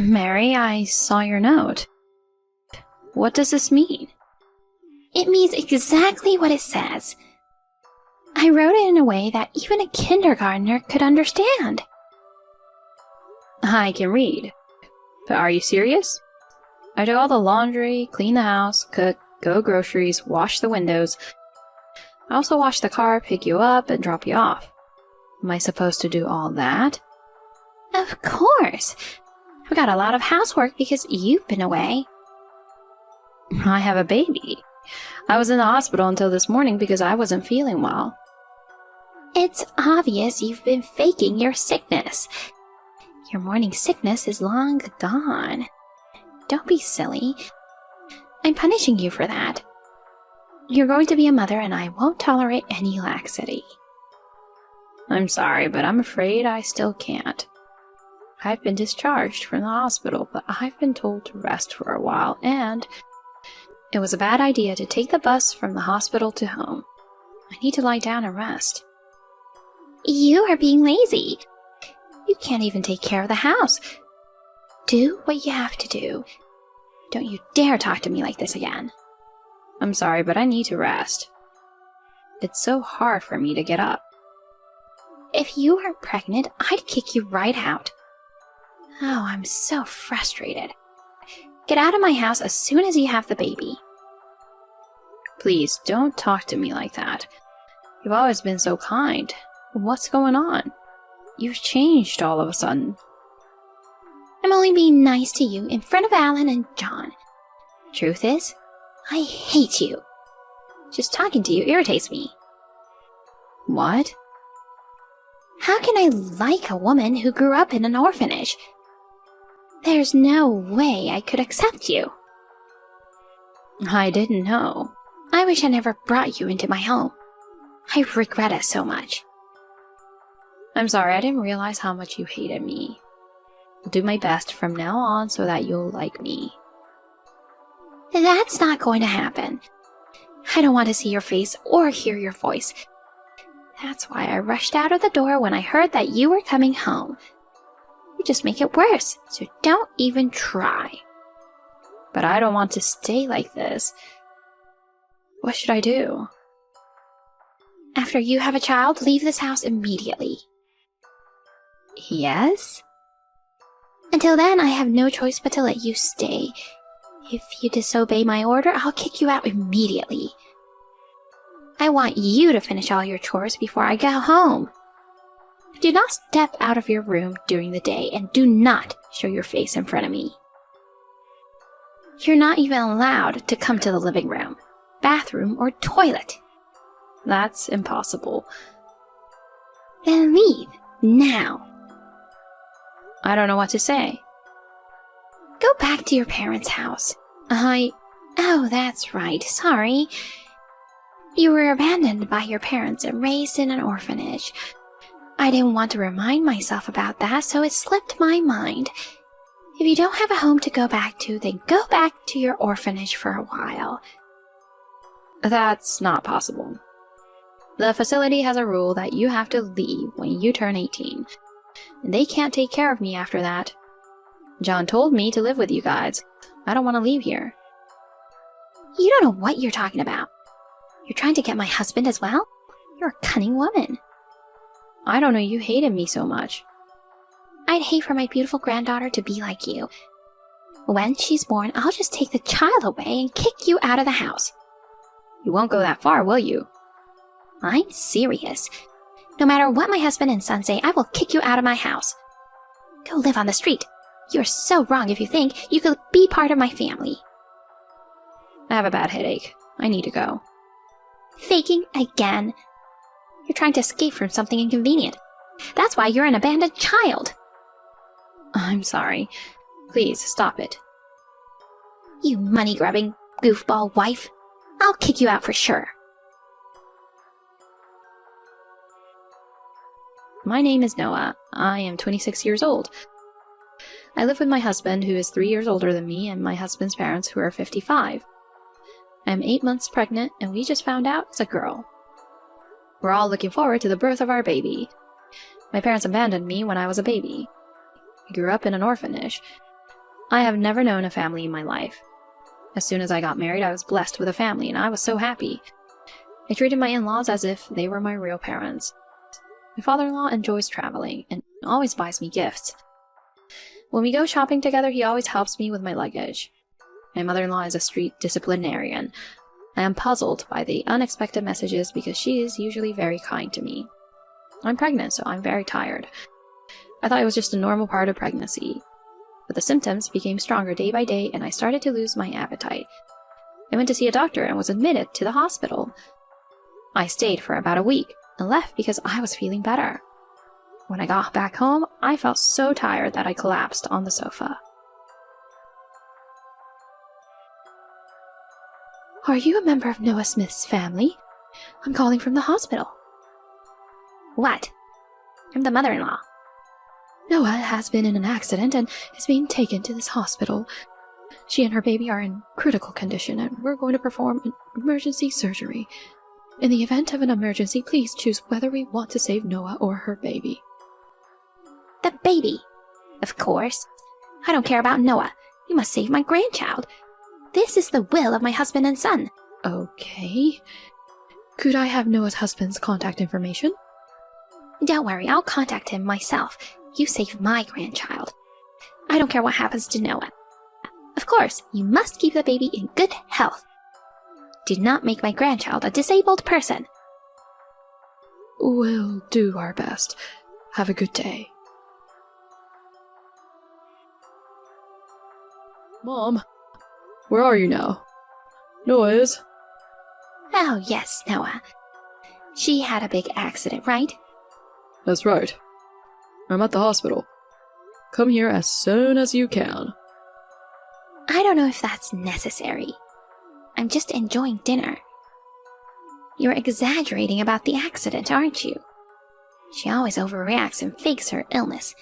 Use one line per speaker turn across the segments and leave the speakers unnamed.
Mary, I saw your note. What does this mean?
It means exactly what it says. I wrote it in a way that even a kindergartner could understand.
I can read. But are you serious? I do all the laundry, clean the house, cook, go groceries, wash the windows. I also wash the car, pick you up, and drop you off. Am I supposed to do all that?
Of course. I've got a lot of housework because you've been away.
I have a baby. I was in the hospital until this morning because I wasn't feeling well.
It's obvious you've been faking your sickness. Your morning sickness is long gone. Don't be silly. I'm punishing you for that. You're going to be a mother and I won't tolerate any laxity.
I'm sorry, but I'm afraid I still can't. I've been discharged from the hospital, but I've been told to rest for a while, and it was a bad idea to take the bus from the hospital to home. I need to lie down and rest.
You are being lazy. You can't even take care of the house. Do what you have to do. Don't you dare talk to me like this again.
I'm sorry, but I need to rest. It's so hard for me to get up.
If you weren't pregnant, I'd kick you right out. Oh, I'm so frustrated. Get out of my house as soon as you have the baby.
Please, don't talk to me like that. You've always been so kind. What's going on? You've changed all of a sudden.
I'm only being nice to you in front of Alan and John. Truth is, I hate you. Just talking to you irritates me.
What?
How can I like a woman who grew up in an orphanage? There's no way I could accept you.
I didn't know.
I wish I never brought you into my home. I regret it so much.
I'm sorry, I didn't realize how much you hated me. I'll do my best from now on so that you'll like me.
That's not going to happen. I don't want to see your face or hear your voice. That's why I rushed out of the door when I heard that you were coming home. You just make it worse, so don't even try.
But I don't want to stay like this. What should I do?
After you have a child, leave this house immediately.
Yes?
Until then, I have no choice but to let you stay. If you disobey my order, I'll kick you out immediately. I want you to finish all your chores before I go home. Do not step out of your room during the day, and do not show your face in front of me. You're not even allowed to come to the living room, bathroom, or toilet.
That's impossible.
Then leave, now.
I don't know what to say.
Go back to your parents' house. Oh, that's right, sorry. You were abandoned by your parents and raised in an orphanage. I didn't want to remind myself about that, so it slipped my mind. If you don't have a home to go back to, then go back to your orphanage for a while.
That's not possible. The facility has a rule that you have to leave when you turn 18, and they can't take care of me after that. John told me to live with you guys. I don't want to leave here.
You don't know what you're talking about. You're trying to get my husband as well? You're a cunning woman.
I don't know you hated me so much.
I'd hate for my beautiful granddaughter to be like you. When she's born, I'll just take the child away and kick you out of the house.
You won't go that far, will you?
I'm serious. No matter what my husband and son say, I will kick you out of my house. Go live on the street. You're so wrong if you think you could be part of my family.
I have a bad headache. I need to go.
Faking again. You're trying to escape from something inconvenient. That's why you're an abandoned child.
I'm sorry. Please, stop it.
You money-grubbing goofball wife. I'll kick you out for sure.
My name is Noah. I am 26 years old. I live with my husband, who is 3 years older than me, and my husband's parents, who are 55. I'm 8 months pregnant, and we just found out it's a girl. We're all looking forward to the birth of our baby. My parents abandoned me when I was a baby. I grew up in an orphanage. I have never known a family in my life. As soon as I got married, I was blessed with a family, and I was so happy. I treated my in-laws as if they were my real parents. My father-in-law enjoys traveling, and always buys me gifts. When we go shopping together, he always helps me with my luggage. My mother-in-law is a street disciplinarian. I am puzzled by the unexpected messages because she is usually very kind to me. I'm pregnant, so I'm very tired. I thought it was just a normal part of pregnancy. But the symptoms became stronger day by day, and I started to lose my appetite. I went to see a doctor and was admitted to the hospital. I stayed for about a week and left because I was feeling better. When I got back home, I felt so tired that I collapsed on the sofa.
Are you a member of Noah Smith's family? I'm calling from the hospital.
What? I'm the mother-in-law.
Noah has been in an accident and is being taken to this hospital. She and her baby are in critical condition, and we're going to perform an emergency surgery. In the event of an emergency, please choose whether we want to save Noah or her baby.
The baby? Of course. I don't care about Noah. You must save my grandchild. This is the will of my husband and son.
Okay. Could I have Noah's husband's contact information?
Don't worry, I'll contact him myself. You save my grandchild. I don't care what happens to Noah. Of course, you must keep the baby in good health. Do not make my grandchild a disabled person.
We'll do our best. Have a good day.
Mom, where are you now? Noah is?
Oh, yes, Noah. She had a big accident, right?
That's right. I'm at the hospital. Come here as soon as you can.
I don't know if that's necessary. I'm just enjoying dinner. You're exaggerating about the accident, aren't you? She always overreacts and fakes her illness.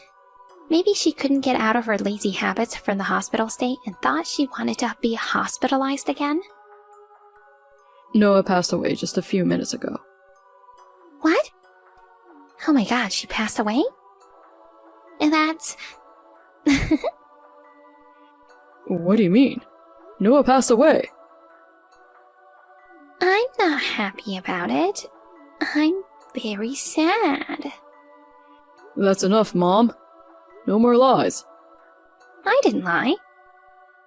Maybe she couldn't get out of her lazy habits from the hospital stay and thought she wanted to be hospitalized again?
Noah passed away just a few minutes ago.
What? Oh my god, she passed away? And that's...
What do you mean? Noah passed away.
I'm not happy about it. I'm very sad.
That's enough, Mom. No more lies.
I didn't lie.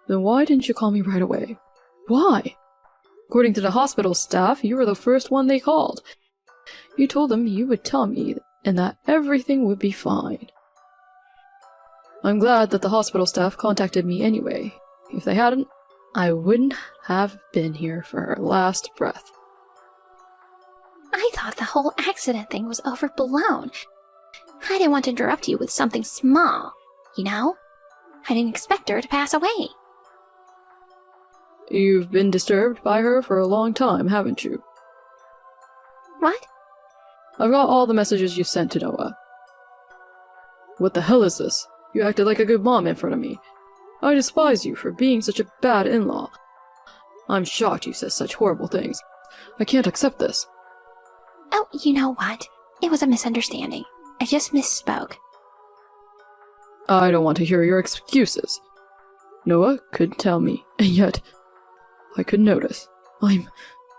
Then why didn't you call me right away? Why? According to the hospital staff, you were the first one they called. You told them you would tell me and that everything would be fine. I'm glad that the hospital staff contacted me anyway. If they hadn't, I wouldn't have been here for her last breath.
I thought the whole accident thing was overblown. I didn't want to interrupt you with something small, you know? I didn't expect her to pass away.
You've been disturbed by her for a long time, haven't you?
What?
I've got all the messages you sent to Noah. What the hell is this? You acted like a good mom in front of me. I despise you for being such a bad in-law. I'm shocked you said such horrible things. I can't accept this.
Oh, you know what? It was a misunderstanding. I just misspoke.
I don't want to hear your excuses. Noah could tell me, and yet I could notice. I'm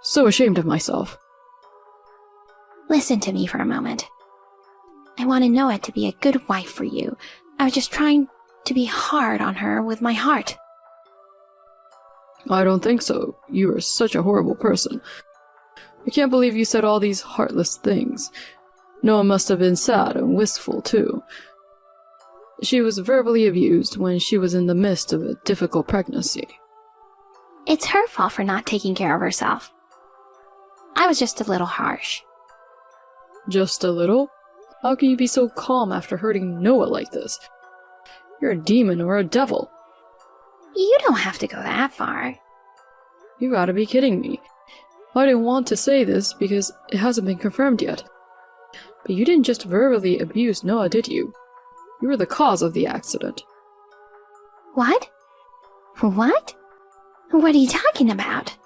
so ashamed of myself.
Listen to me for a moment. I wanted Noah to be a good wife for you. I was just trying to be hard on her with my heart.
I don't think so. You are such a horrible person. I can't believe you said all these heartless things. Noah must have been sad and wistful, too. She was verbally abused when she was in the midst of a difficult pregnancy.
It's her fault for not taking care of herself. I was just a little harsh.
Just a little? How can you be so calm after hurting Noah like this? You're a demon or a devil.
You don't have to go that far.
You gotta be kidding me. I didn't want to say this because it hasn't been confirmed yet. But you didn't just verbally abuse Noah, did you? You were the cause of the accident.
What? What? What are you talking about?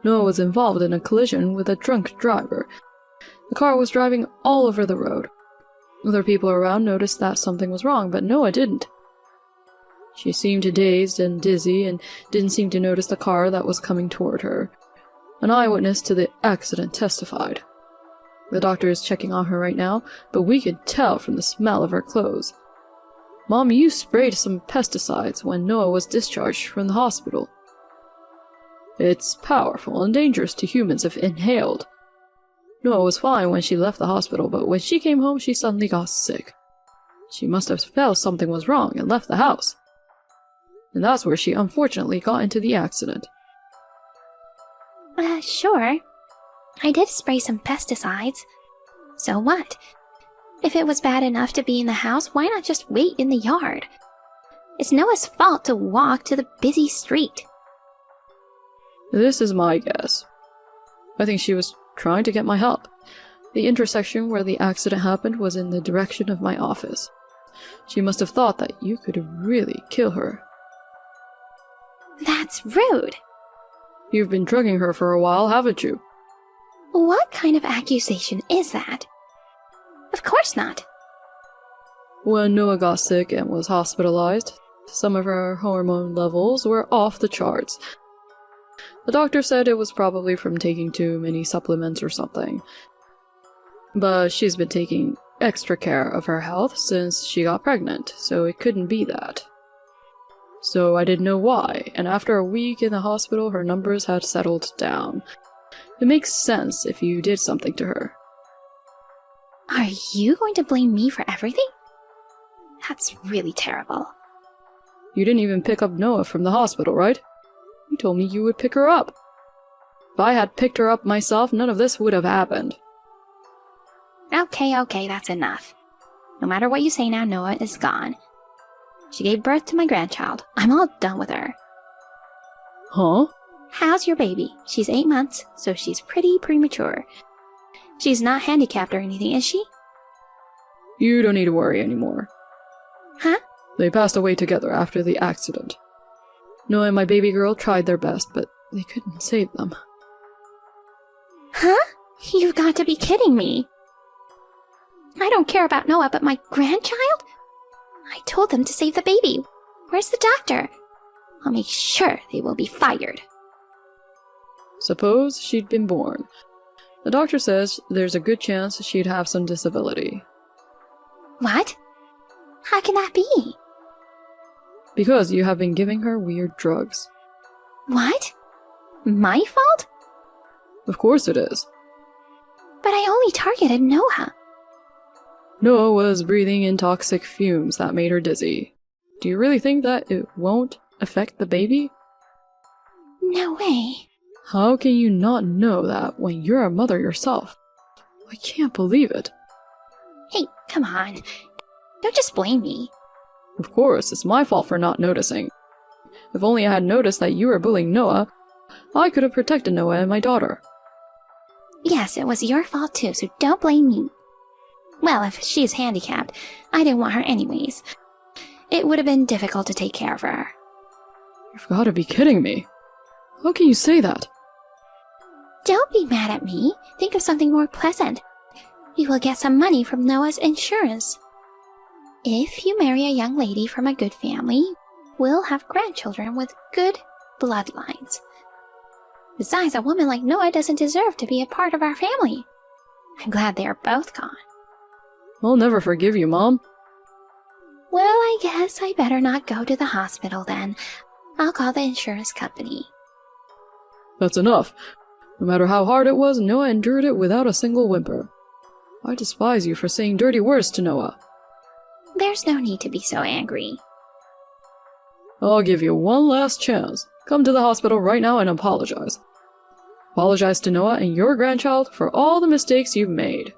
Noah was involved in a collision with a drunk driver. The car was driving all over the road. Other people around noticed that something was wrong, but Noah didn't. She seemed dazed and dizzy and didn't seem to notice the car that was coming toward her. An eyewitness to the accident testified. The doctor is checking on her right now, but we could tell from the smell of her clothes. Mom, you sprayed some pesticides when Noah was discharged from the hospital. It's powerful and dangerous to humans if inhaled. Noah was fine when she left the hospital, but when she came home, she suddenly got sick. She must have felt something was wrong and left the house. And that's where she unfortunately got into the accident.
Sure. I did spray some pesticides. So what? If it was bad enough to be in the house, why not just wait in the yard? It's Noah's fault to walk to the busy street.
This is my guess. I think she was trying to get my help. The intersection where the accident happened was in the direction of my office. She must have thought that you could really kill her.
That's rude.
You've been drugging her for a while, haven't you?
What kind of accusation is that? Of course not.
When Noah got sick and was hospitalized, some of her hormone levels were off the charts. The doctor said it was probably from taking too many supplements or something. But she's been taking extra care of her health since she got pregnant, so it couldn't be that. So I didn't know why, and after a week in the hospital, her numbers had settled down. It makes sense if you did something to her.
Are you going to blame me for everything? That's really terrible.
You didn't even pick up Noah from the hospital, right? You told me you would pick her up. If I had picked her up myself, none of this would have happened.
Okay, that's enough. No matter what you say now, Noah is gone. She gave birth to my grandchild. I'm all done with her.
Huh?
How's your baby? She's 8 months, so she's pretty premature. She's not handicapped or anything, is she?
You don't need to worry anymore.
Huh?
They passed away together after the accident. Noah and my baby girl tried their best, but they couldn't save them.
Huh? You've got to be kidding me. I don't care about Noah, but my grandchild? I told them to save the baby. Where's the doctor? I'll make sure they will be fired.
Suppose she'd been born. The doctor says there's a good chance she'd have some disability.
What? How can that be?
Because you have been giving her weird drugs.
What? My fault?
Of course it is.
But I only targeted Noah.
Noah was breathing in toxic fumes that made her dizzy. Do you really think that it won't affect the baby?
No way.
How can you not know that when you're a mother yourself? I can't believe it.
Hey, come on. Don't just blame me.
Of course, it's my fault for not noticing. If only I had noticed that you were bullying Noah, I could have protected Noah and my daughter.
Yes, it was your fault too, so don't blame me. Well, if she's handicapped, I didn't want her anyways. It would have been difficult to take care of her.
You've got to be kidding me. How can you say that?
Don't be mad at me. Think of something more pleasant. You will get some money from Noah's insurance. If you marry a young lady from a good family, we'll have grandchildren with good bloodlines. Besides, a woman like Noah doesn't deserve to be a part of our family. I'm glad they are both gone.
I'll never forgive you, Mom.
Well, I guess I better not go to the hospital then. I'll call the insurance company.
That's enough. No matter how hard it was, Noah endured it without a single whimper. I despise you for saying dirty words to Noah.
There's no need to be so angry.
I'll give you one last chance. Come to the hospital right now and apologize. Apologize to Noah and your grandchild for all the mistakes you've made.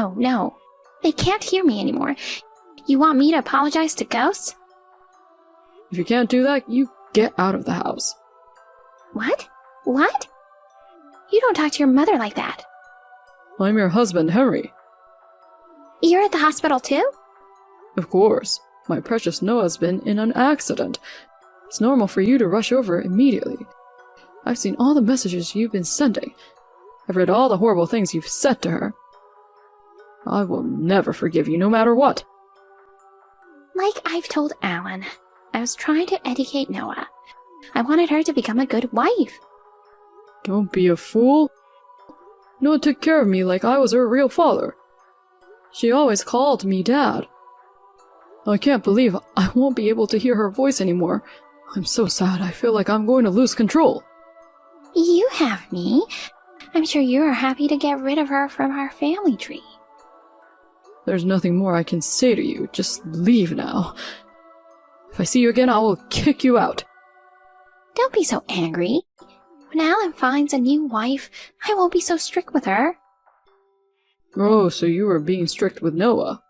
No. They can't hear me anymore. You want me to apologize to ghosts?
If you can't do that, you get out of the house.
What? What? You don't talk to your mother like that.
I'm your husband, Henry.
You're at the hospital too?
Of course. My precious Noah's been in an accident. It's normal for you to rush over immediately. I've seen all the messages you've been sending. I've read all the horrible things you've said to her. I will never forgive you, no matter what.
Like I've told Alan, I was trying to educate Noah. I wanted her to become a good wife.
Don't be a fool. Noah took care of me like I was her real father. She always called me Dad. I can't believe I won't be able to hear her voice anymore. I'm so sad, I feel like I'm going to lose control.
You have me. I'm sure you are happy to get rid of her from our family tree.
There's nothing more I can say to you, just leave now. If I see you again, I will kick you out.
Don't be so angry. When Alan finds a new wife, I won't be so strict with her.
Oh, so you were being strict with Noah.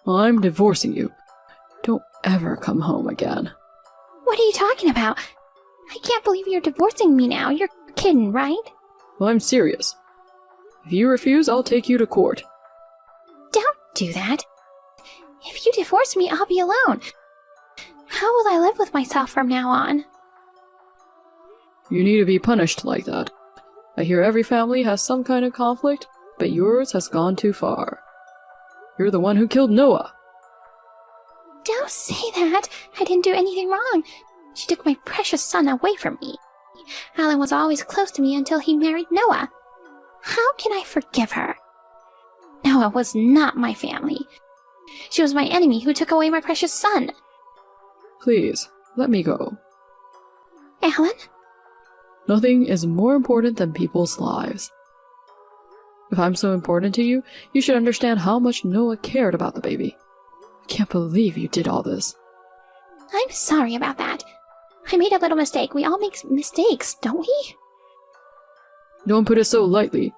I'm divorcing you. Don't ever come home again.
What are you talking about? I can't believe you're divorcing me now. You're kidding, right?
Well, I'm serious. If you refuse, I'll take you to court.
Don't do that. If you divorce me, I'll be alone. How will I live with myself from now on?
You need to be punished like that. I hear every family has some kind of conflict, but yours has gone too far. You're the one who killed Noah.
Don't say that. I didn't do anything wrong. She took my precious son away from me. Alan was always close to me until he married Noah. How can I forgive her? Noah was not my family. She was my enemy who took away my precious son.
Please, let me go.
Alan?
Nothing is more important than people's lives. If I'm so important to you, you should understand how much Noah cared about the baby. I can't believe you did all this.
I'm sorry about that. I made a little mistake. We all make mistakes, don't we?
Don't put it so lightly.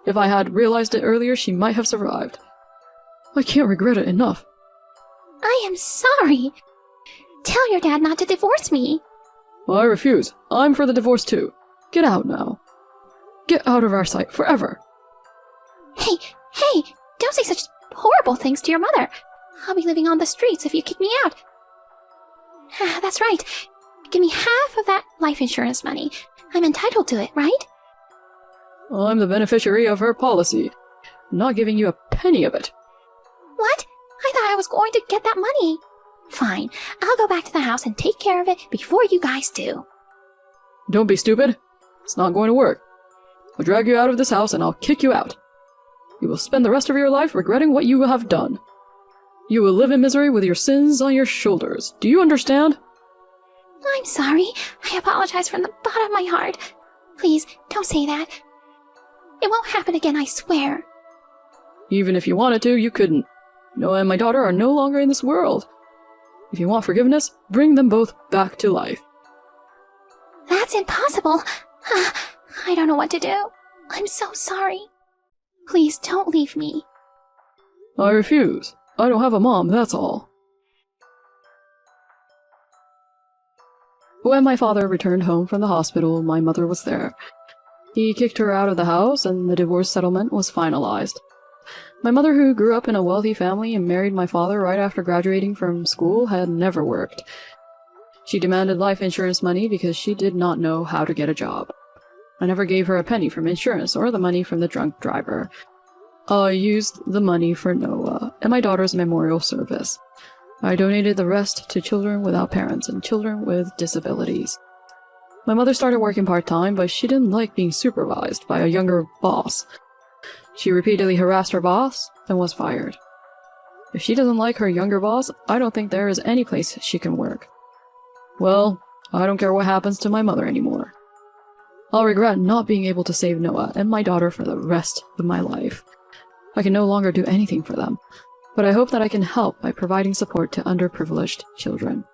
If I had realized it earlier, she might have survived. I can't regret it enough.
I am sorry. Tell your dad not to divorce me.
I refuse. I'm for the divorce too. Get out now. Get out of our sight forever.
Hey, don't say such horrible things to your mother. I'll be living on the streets if you kick me out. That's right. Give me half of that life insurance money. I'm entitled to it, right?
I'm the beneficiary of her policy. I'm not giving you a penny of it.
What? I thought I was going to get that money. Fine, I'll go back to the house and take care of it before you guys do.
Don't be stupid. It's not going to work. I'll drag you out of this house and I'll kick you out. You will spend the rest of your life regretting what you have done. You will live in misery with your sins on your shoulders. Do you understand?
I'm sorry. I apologize from the bottom of my heart. Please, don't say that. It won't happen again, I swear.
Even if you wanted to, you couldn't. Noah and my daughter are no longer in this world. If you want forgiveness, bring them both back to life.
That's impossible. I don't know what to do. I'm so sorry. Please don't leave me.
I refuse. I don't have a mom, that's all. When my father returned home from the hospital, my mother was there. He kicked her out of the house, and the divorce settlement was finalized. My mother, who grew up in a wealthy family and married my father right after graduating from school, had never worked. She demanded life insurance money because she did not know how to get a job. I never gave her a penny from insurance or the money from the drunk driver. I used the money for Noah and my daughter's memorial service. I donated the rest to children without parents and children with disabilities. My mother started working part-time, but she didn't like being supervised by a younger boss. She repeatedly harassed her boss and was fired. If she doesn't like her younger boss, I don't think there is any place she can work. Well, I don't care what happens to my mother anymore. I'll regret not being able to save Noah and my daughter for the rest of my life. I can no longer do anything for them, but I hope that I can help by providing support to underprivileged children.